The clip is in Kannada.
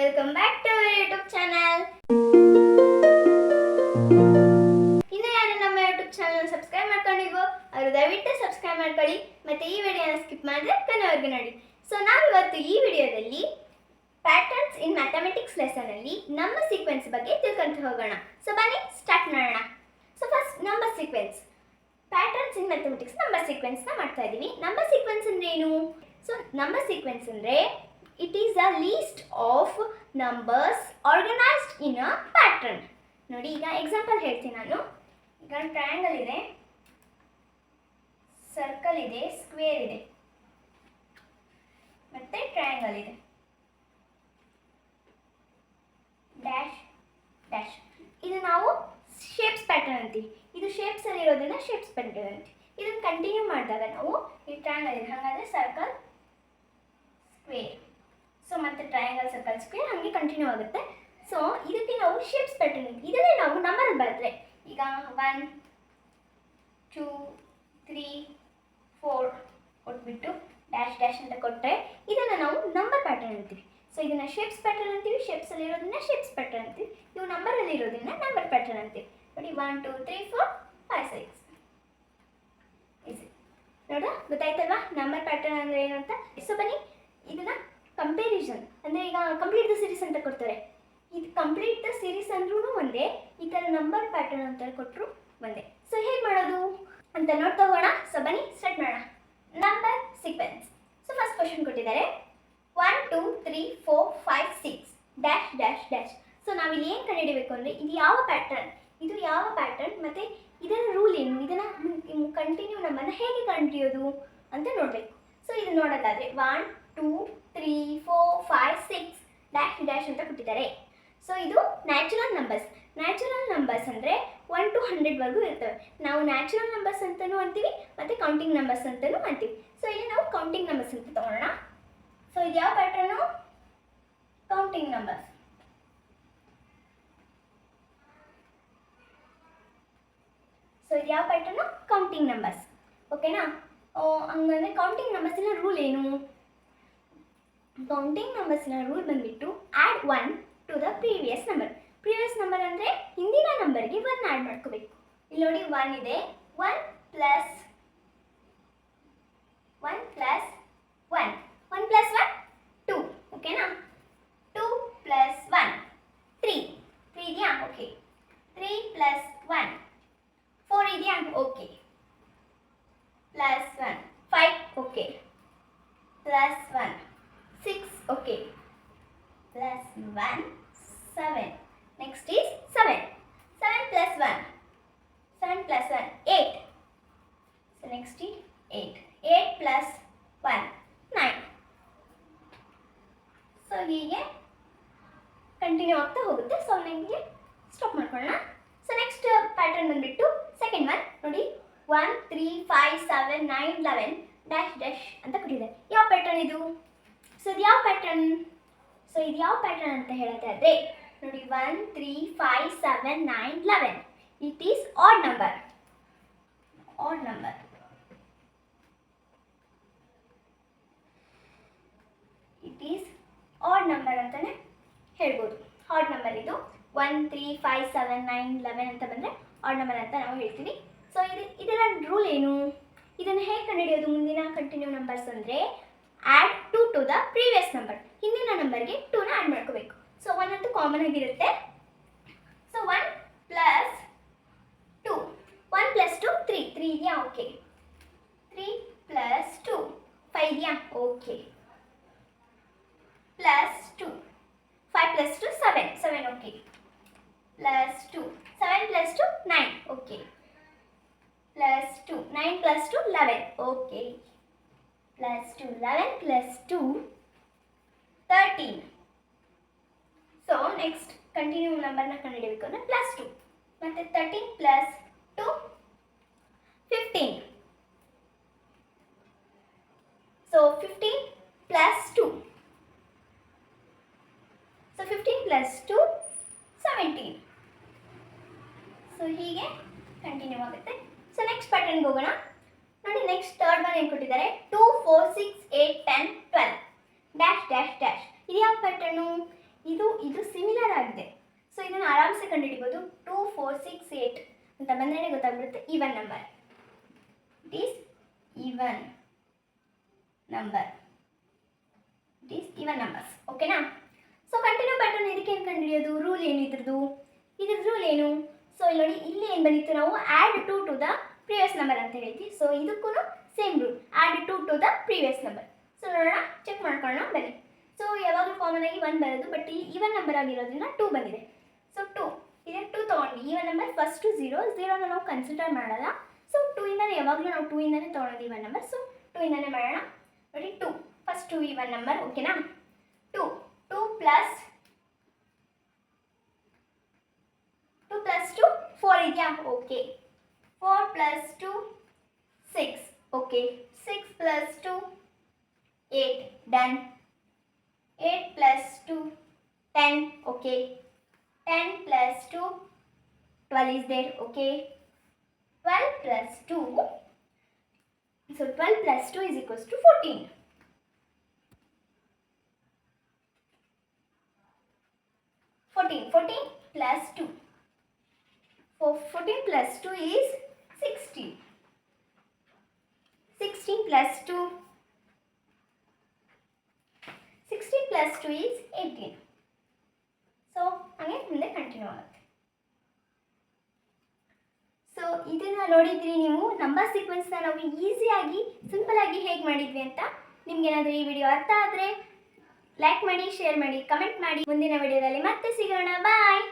Welcome back to our YouTube channel. ಇನ್ನು ಯಾರು ನಮ್ಮ ಯೂಟ್ಯೂಬ್ ಚಾನಲ್ ಸಬ್ಸ್ಕ್ರೈಬ್ ಮಾಡ್ಕೊಂಡಿಲ್ವೋ ಅವರು ದಯವಿಟ್ಟು ಸಬ್ಸ್ಕ್ರೈಬ್ ಮಾಡ್ಕೊಳ್ಳಿ ಮತ್ತೆ ಈ ವಿಡಿಯೋನ ಸ್ಕಿಪ್ ಮಾಡಿದ್ರೆ ಕೊನೆವರೆಗೂ ನೋಡಿ. ಸೊ ನಾವಿವತ್ತು ಈ ವಿಡಿಯೋದಲ್ಲಿ ಪ್ಯಾಟರ್ನ್ಸ್ ಇನ್ ಮ್ಯಾಥಮೆಟಿಕ್ಸ್ ಲೆಸನ್ ಅಲ್ಲಿ ನಂಬರ್ ಸೀಕ್ವೆನ್ಸ್ ಬಗ್ಗೆ ತಿಳ್ಕೊಂತ ಹೋಗೋಣ. ಸೊ ಬನ್ನಿ ಸ್ಟಾರ್ಟ್ ಮಾಡೋಣ. So first number sequence. Patterns ಇನ್ ಮ್ಯಾಥಮೆಟಿಕ್ಸ್ ನಂಬರ್ ಸೀಕ್ವೆನ್ಸ್ ನ ಮಾಡ್ತಾ ಇದೀವಿ. ನಂಬರ್ ಸೀಕ್ವೆನ್ಸ್ ಅಂದ್ರೆ ಏನು? ಸೊ ನಂಬರ್ ಸೀಕ್ವೆನ್ಸ್ ಅಂದ್ರೆ it is a list of numbers organized in a pattern. ನೋಡಿ, ಈಗ ಎಕ್ಸಾಂಪಲ್ ಹೇಳ್ತೀನಿ ನಾನು. ಈಗ ಟ್ರಯಾಂಗಲ್ ಇದೆ, ಸರ್ಕಲ್ ಇದೆ, ಸ್ಕ್ವೇರ್ ಇದೆ, ಮತ್ತೆ ಟ್ರಯಾಂಗಲ್ ಇದೆ, ಡ್ಯಾಶ್ ಡ್ಯಾಶ್. ಇದು ನಾವು ಶೇಪ್ಸ್ ಪ್ಯಾಟರ್ನ್ ಅಂತೀವಿ. ಇದು ಶೇಪ್ಸ್ ಅಲ್ಲಿ ಇರೋದನ್ನ ಶೇಪ್ಸ್ ಪ್ಯಾಟರ್ನ್ ಅಂತೀವಿ. ಇದನ್ನ ಕಂಟಿನ್ಯೂ ಮಾಡಿದಾಗ ನಾವು ಈ ಟ್ರಯಾಂಗಲ್ ಇದೆ, ಹಾಗಾದ್ರೆ ಸರ್ಕಲ್ ಸ್ಕ್ವೇರ್, ಸೊ ಮತ್ತೆ ಟ್ರಯಾಂಗಲ್ ಸರ್ಕಲ್ ಸ್ಕ್ವೇರ್ ಹಾಗೆ ಕಂಟಿನ್ಯೂ ಆಗುತ್ತೆ. ಸೊ ಇದಕ್ಕೆ ನಾವು ಶೇಪ್ಸ್ ಪ್ಯಾಟರ್ನ್, ಇದನ್ನೇ ನಾವು ನಂಬರ್ ಬರೆದ್ರೆ ಈಗ 1 2 3 4 ಕೊಟ್ಬಿಟ್ಟು ಡ್ಯಾಶ್ ಡ್ಯಾಶ್ ಅಂತ ಕೊಟ್ಟರೆ ಇದನ್ನು ನಾವು ನಂಬರ್ ಪ್ಯಾಟರ್ನ್ ಅಂತೀವಿ. ಸೊ ಇದನ್ನ ಶೇಪ್ಸ್ ಪ್ಯಾಟರ್ನ್ ಅಂತೀವಿ, ಶೇಪ್ಸ್ ಅಲ್ಲಿ ಇರೋದನ್ನ ಶೇಪ್ಸ್ ಪ್ಯಾಟರ್ನ್ ಅಂತೀವಿ. ಇವು ನಂಬರ್ ಅಲ್ಲಿ ಇರೋದನ್ನ ನಂಬರ್ ಪ್ಯಾಟರ್ನ್ ಅಂತೀವಿ. ನೋಡಿ 1 2 3 4 5 6 ಈಸಿ. ನೋಡ ಗೊತ್ತಾಯ್ತಲ್ವಾ ನಂಬರ್ ಪ್ಯಾಟರ್ನ್ ಅಂದ್ರೆ ಏನು ಅಂತ. ಸೊ ಬನ್ನಿ ಇದನ್ನ ಕಂಪ್ಯಾರಿಸನ್ ಅಂದರೆ ಈಗ ಕಂಪ್ಲೀಟ್ ದ ಸೀರೀಸ್ ಅಂತ ಕೊಡ್ತಾರೆ. ಇದು ಕಂಪ್ಲೀಟ್ ದ ಸೀರೀಸ್ ಅಂದ್ರೂ ಒಂದೇ, ಈ ಥರ ನಂಬರ್ ಪ್ಯಾಟರ್ನ್ ಅಂತ ಕೊಟ್ಟರು ಒಂದೇ. ಸೊ ಹೇಗೆ ಮಾಡೋದು ಅಂತ ನೋಡ್ತಾ ಹೋಗೋಣ. ಸೊ ಬನ್ನಿ ಸ್ಟಾರ್ಟ್ ಮಾಡೋಣ. Number sequence. So first question ಕೊಟ್ಟಿದ್ದಾರೆ 1 2 3 4 5 6 ಡ್ಯಾಶ್ ಡ್ಯಾಶ್ ಡ್ಯಾಶ್. ಸೊ ನಾವಿಲ್ಲಿ ಏನು ಕಂಡುಹಿಡಬೇಕು ಅಂದರೆ ಇದು ಯಾವ ಪ್ಯಾಟರ್ನ್, ಇದು ಯಾವ ಪ್ಯಾಟರ್ನ್ ಮತ್ತು ಇದರ ರೂಲ್ ಏನು, ಇದನ್ನು ಕಂಟಿನ್ಯೂ ನಂಬರ್ನ ಹೇಗೆ ಕಂಡುಹಿಡಿಯೋದು ಅಂತ ನೋಡಬೇಕು. ಸೊ ಇದು ನೋಡೋದಾದರೆ 1 2 3 4 5 6 ಡ್ಯಾಶ್ ಡ್ಯಾಶ್ ಅಂತ ಕೊಟ್ಟಿದ್ದಾರೆ. ಸೊ ಇದು ನ್ಯಾಚುರಲ್ ನಂಬರ್ಸ್. ನ್ಯಾಚುರಲ್ ನಂಬರ್ಸ್ ಅಂದರೆ 1 to 100ವರೆಗೂ ಇರ್ತವೆ. ನಾವು ನ್ಯಾಚುರಲ್ ನಂಬರ್ಸ್ ಅಂತಲೂ ಅಂತೀವಿ ಮತ್ತು ಕೌಂಟಿಂಗ್ ನಂಬರ್ಸ್ ಅಂತಲೂ ಅಂತೀವಿ. ಸೊ ಇಲ್ಲಿ ನಾವು ಕೌಂಟಿಂಗ್ ನಂಬರ್ಸ್ ಅಂತ ತಗೊಳ್ಳೋಣ. ಸೊ ಇದು ಯಾವ ಪ್ಯಾಟರ್ನು? Counting numbers. ಸೊ ಇದು ಯಾವ ಪ್ಯಾಟರ್ನು? Counting numbers. ಓಕೆನಾ? ಹಂಗಂದರೆ ಕೌಂಟಿಂಗ್ ನಂಬರ್ಸಿನ ರೂಲ್ ಏನು? ಕೌಂಟಿಂಗ್ ನಂಬರ್ಸ್ನ ರೂಲ್ ಬಂದುಬಿಟ್ಟು add 1 to the previous number. Previous number ಅಂದರೆ ಹಿಂದಿನ ನಂಬರ್ಗೆ 1 ಆ್ಯಡ್ ಮಾಡ್ಕೋಬೇಕು. ಇಲ್ಲಿ ನೋಡಿ 1 ಇದೆ, 1 ಪ್ಲಸ್ 1 ಪ್ಲಸ್ 1 1 ಪ್ಲಸ್ 1 2. ಓಕೆನಾ? 2 ಪ್ಲಸ್ 1 3 3 ಇದೆಯಾ? ಓಕೆ. 3 ಪ್ಲಸ್ 1 4 ಇದೆಯಾ? Okay. Plus 1 5 okay. Plus 1 6 okay. Plus 1 7. Next is 7. 7 plus 1. 7 plus 1 8. So next is 8. 8 plus 1 9. So ಹೀಗೆ ಕಂಟಿನ್ಯೂ ಆಗ್ತಾ ಹೋಗುತ್ತೆ. ಸೊ ನನಗೆ ಸ್ಟಾಪ್ ಮಾಡ್ಕೊಳ್ಳೋಣ. ಸೊ ನೆಕ್ಸ್ಟ್ ಪ್ಯಾಟರ್ನ್ ಬಂದುಬಿಟ್ಟು ಸೆಕೆಂಡ್ ಒನ್ ನೋಡಿ 1 3 5 7 9 11 ಡ್ಯಾಶ್ ಡ್ಯಾಶ್ ಅಂತ ಕೊಟ್ಟಿದೆ. ಯಾವ ಪ್ಯಾಟರ್ನ್ ಇದು? ಸೊ ಇದು ಯಾವ ಪ್ಯಾಟರ್ನ್? ಸೊ ಇದು ಯಾವ ಪ್ಯಾಟರ್ನ್ ಅಂತ ಹೇಳೋದಾದರೆ ನೋಡಿ 1 3 5 7 9 11 it is odd number. Odd number. It is odd number ಅಂತಲೇ ಹೇಳ್ಬೋದು. ಆಡ್ ನಂಬರ್ ಇದು 1 3 5 7 9 11 ಅಂತ ಬಂದರೆ ಆಡ್ ನಂಬರ್ ಅಂತ ನಾವು ಹೇಳ್ತೀವಿ. ಸೊ ಇದರ ರೂಲ್ ಏನು? ಇದನ್ನು ಹೇಗೆ ಕಂಡುಹಿಡಿಯೋದು? ಮುಂದಿನ ಕಂಟಿನ್ಯೂ ನಂಬರ್ಸ್ ಅಂದರೆ add 2 to the previous number. ಹಿಂದಿನ ನಂಬರ್ಗೆ 2ನ ಆ್ಯಡ್ ಮಾಡ್ಕೋಬೇಕು. ಸೊ 1 ಅಂತೂ ಕಾಮನ್ ಆಗಿರುತ್ತೆ. ಸೊ 1 ಪ್ಲಸ್ 2 1 ಪ್ಲಸ್ 2 3 3 ಇದೆಯಾ? ಓಕೆ. 3 ಪ್ಲಸ್ 2 5 ಇದೆಯಾ? Okay. Plus 2 5 plus 2 7 7 okay. Plus 2 7 plus 2 9 okay. Plus 2 9 plus 2 11 okay. Plus 2 11 plus 2 13. So next continue ನಂಬರ್ನ ಕಂಡುಹಿಡಬೇಕು ಅಂದರೆ ಪ್ಲಸ್ 2 ಮತ್ತು 13 plus 2 15. So 15 plus 2. So 15 plus 2 17. So ಹೀಗೆ ಕಂಟಿನ್ಯೂ ಆಗುತ್ತೆ. ಸೊ ನೆಕ್ಸ್ಟ್ ಪ್ಯಾಟರ್ನ್ಗೆ ಹೋಗೋಣ. ನೋಡಿ ನೆಕ್ಸ್ಟ್ ಥರ್ಡ್ ಒನ್ ಏನು ಕೊಟ್ಟಿದ್ದಾರೆ 2 4 6 8 10 12 ಡ್ಯಾಶ್ ಡ್ಯಾಶ್ ಡ್ಯಾಶ್. ಇದು ಯಾವ ಪ್ಯಾಟರ್ನು? ಇದು ಇದು ಸಿಮಿಲರ್ ಆಗಿದೆ. ಸೊ ಇದನ್ನು ಆರಾಮ್ಸೆ ಕಂಡುಹಿಡಿಬೋದು. 2 4 6 8 ಅಂತ ಬಂದ್ರೆ ಗೊತ್ತಾಗ್ಬಿಡುತ್ತೆ even number. It is even number. It is even numbers. ಓಕೆನಾ? ಸೊ ಕಂಟಿನ್ಯೂ ಪ್ಯಾಟರ್ನ್ ಇದಕ್ಕೆ ಏನು ಕಂಡುಹಿಡಿಯೋದು? ರೂಲ್ ಏನು ಇದ್ರದ್ದು ರೂಲ್ ಏನು? ಸೊ ಇಲ್ಲಿ ನೋಡಿ, ಇಲ್ಲಿ ಏನು ಬಂದಿತ್ತು, ನಾವು add 2 to the previous number ಅಂತ ಹೇಳ್ತೀವಿ. ಸೊ ಇದಕ್ಕೂ same rule, add 2 to the previous number. So ನೋಡೋಣ, ಚೆಕ್ ಮಾಡ್ಕೊಳ್ಳೋಣ ಬನ್ನಿ. ಸೊ ಯಾವಾಗಲೂ ಕಾಮನ್ ಆಗಿ 1 ಬರೋದು, ಬಟ್ ಇಲ್ಲಿ ಈವನ್ ನಂಬರ್ ಆಗಿರೋದ್ರಿಂದ 2 ಬಂದಿದೆ. ಸೊ 2 ಇದೆ, 2 ತೊಗೊಂಡು ಈವನ್ ನಂಬರ್ ಫಸ್ಟು 0ನ ನಾವು ಕನ್ಸಿಡರ್ ಮಾಡಲ್ಲ. ಸೊ 2 ಇಂದನೇ ಯಾವಾಗಲೂ ನಾವು 2 ಇಂದನೇ ತೊಗೊಳೋದು ಈವನ್ ನಂಬರ್. ಸೊ 2 ಇಂದನೇ ಮಾಡೋಣ. ನೋಡಿ 2 ಫಸ್ಟ್ 2 ಈವನ್ ನಂಬರ್. ಓಕೆನಾ? 2 ಪ್ಲಸ್ 2 4 ಇದೆಯಾ? Okay. 4 plus 2 6. Okay. 6 plus 2 8. Done. 8 plus 2 10. Okay. 10 plus 2 12 is there. Okay. 12 plus 2. So 12 plus 2 is equals to 14. 14 plus 2. 14 plus 2 is 16. 16 plus 2. 16 plus 2 is 18. So again ಮುಂದೆ ಕಂಟಿನ್ಯೂ ಆಗುತ್ತೆ. ಸೊ ಇದನ್ನು ನೋಡಿದ್ರಿ ನೀವು, ನಂಬರ್ ಸೀಕ್ವೆನ್ಸ್ನ ನಾವು ಈಸಿಯಾಗಿ ಸಿಂಪಲಾಗಿ ಹೇಗೆ ಮಾಡಿದ್ವಿ ಅಂತ. ನಿಮ್ಗೇನಾದರೂ ಈ ವಿಡಿಯೋ ಅರ್ಥ ಆದರೆ ಲೈಕ್ ಮಾಡಿ, ಶೇರ್ ಮಾಡಿ, ಕಮೆಂಟ್ ಮಾಡಿ. ಮುಂದಿನ ವಿಡಿಯೋದಲ್ಲಿ ಮತ್ತೆ ಸಿಗೋಣ. ಬಾಯ್.